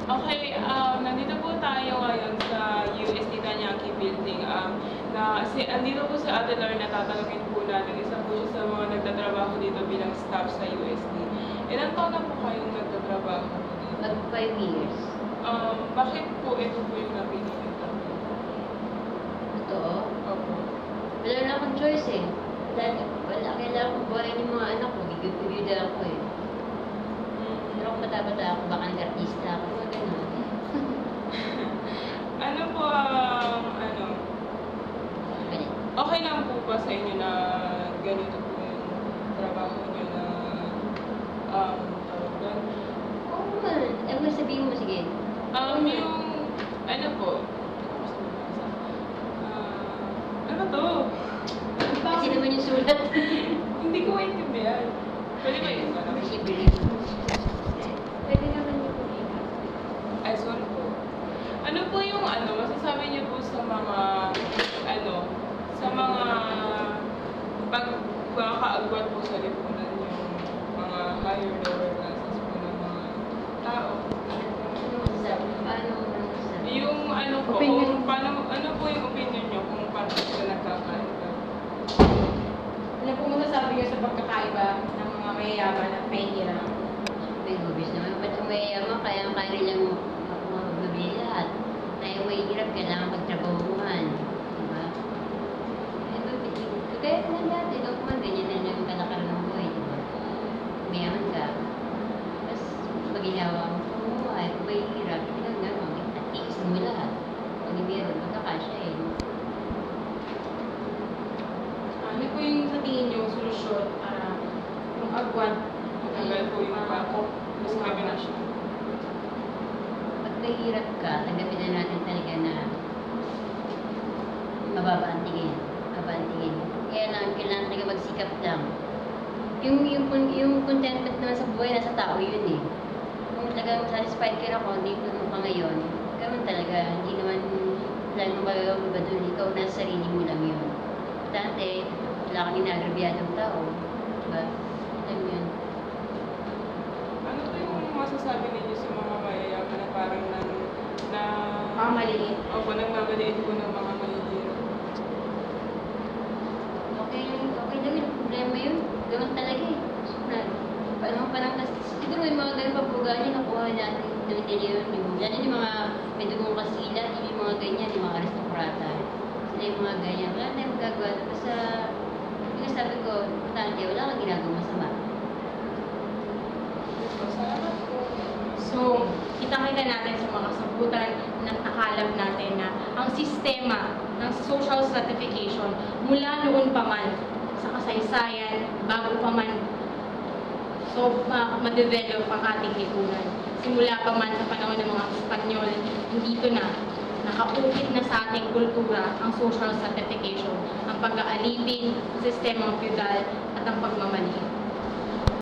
Okay, nandito po tayo ngayon sa UST Tanyaki Building. Andito po si Ate Lorna, tatanungin po natin. Isa po siya sa mga nagtatrabaho dito bilang staff sa UST. Ilan taon na po kayong nagtatrabaho dito? Mag 5 years. Bakit po ito po yung napili niyo? Totoo? Opo. Wala na akong choice eh. Wala kailangan kong buhayin yung mga anak ko. Gigil-gilida ako eh. Pero kung bata-bata ako, baka nag-artista ako. Mga ganun. Ano po Ganun. okay lang po ba sa inyo na ganito po yung trabaho niyo na tawag doon? Oo man. Ano sabihin mo, sige. Yung ano po? Ano to? Kasi naman yung sulat. Hindi ko maintindihan. Pwede ba yun? Pwede naman yung kumika. Ay, sorry po. Ano po yung masasabi niyo po sa mga pagkakaagwat po sa lipunan yung mga higher lower classes po ng mga tao? Ano masasabi? Paano masasabi? Yung po, Opinion. ano po yung opinion niyo kung paano sila nagkakaiba? Ano po masasabi niyo sa pagkakaiba ng mga mayayaman at mahihirap? May gubis naman. Ba't ang mayayaman, kaya nilang magbibili lahat. Kaya mahihirap, kailangan pagtrabahuhan. Diba? Kaya lang dati, doon man, ganyan na yung kalakaran ng buhay. Diba? Mayaman ka. Tapos, pag ginawa mo, kumuhay, kung mahihirap, pinag gano'n, at tiis mo lahat. Pag meron, magkakasya eh. Ano po yung sa tingin niyo solusyon para yung agwat? Tagal po yung discrimination. Pag mahirap ka, tanggapin na natin talaga na mababa ang tingin. Kaya lang, kailangan talaga magsikap lang. Yung contentment naman sa buhay, nasa tao yun eh. Kung talagang satisfied ka na kung dito mo ka ngayon, ganun talaga, hindi naman lang magagawa doon, ikaw nasa sarili mo lang yun. Dati, wala kang inagrabyadong tao. Diba? Alam mo yun. Ano po yung masasabi ninyo sa mga mayayaman na parang Mga maliit. Opo, nagmamaliit po ng mga mahihirap? Okay lang yung problema yun. Gawin talaga eh. Paano pa lang kasi, siguro yung mga ganun pagbugaan yun, nakuha natin yung yun. Lalo yung mga may dugong kasila, yung mga ganyan, yung mga aristokrata. Sila yung mga ganyan. Wala tayong magagawa. Basta, yung sabi ko, importante, wala kang ginagawa masama. Salamat po. So, kita-kita natin sa mga sabutan ng akalap natin na ang sistema ng social stratification mula noon pa man sa kasaysayan, bago pa man ma-develop ang ating lipunan. Simula pa man sa panahon ng mga Espanyol, dito na, nakaukit na sa ating kultura ang social stratification, ang pag-aalipin, sistemang feudal at ang pagmamaliit.